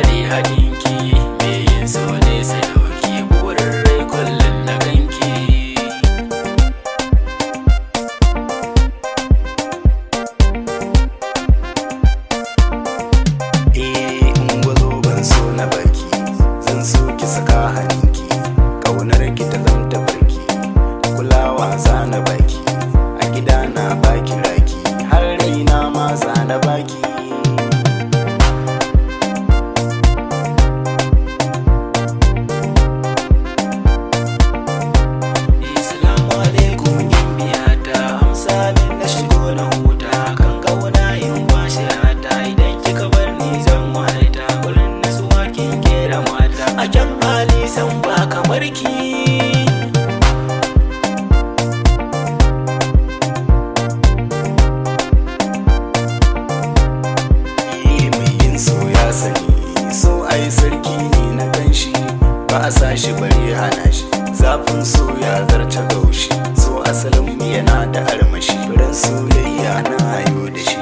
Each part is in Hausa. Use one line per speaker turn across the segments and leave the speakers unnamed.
ne haɗinki, me yin so ne sadauki, burin rai kullum na ganki.
In gwazo ban so na baki, zan so ki saka hannunki, ƙaunar ki ta zamta barki, kulawa za na baki, a gida na baki raki, har raina ma za na baki.
Assalamu alaikum gimbiyata, amsa min na shigo na huta, kan kauna in kwashe hata, idan kika bar ni zan wahalta, wurin nutsuwa kin kera mata, a kyan hali san ba kamar ki.
Mai yin so ya sani, so ai sarki ne na ganshi, ba a sa shi bare hana shi, zafin so ya zarce gaushi, so asalin mu yana da armashi, furen soyayya na hayo da shi.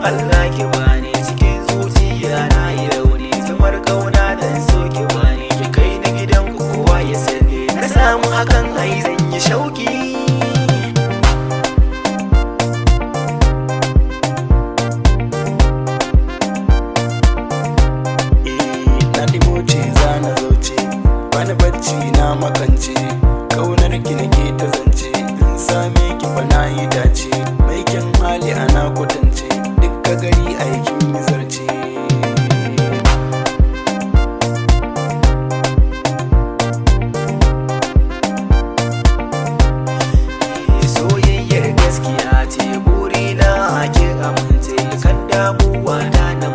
Allah ki bani cikin zuciya na yi rauni, zamar kauna dan so ki bani, ki kai ni gidan ku kowa ya sani, na samu hakan ai zan yi shauki.
Na dimoce za na zauce, wani bacci na makance, kaunar ki nake ta zance, in same ki fa na yi dace, mai kyan hali ana kwatance, dukka gari aikin yi zarce.
Soyayyar gaskiya ce, burina ake amince, kan damuwa ta na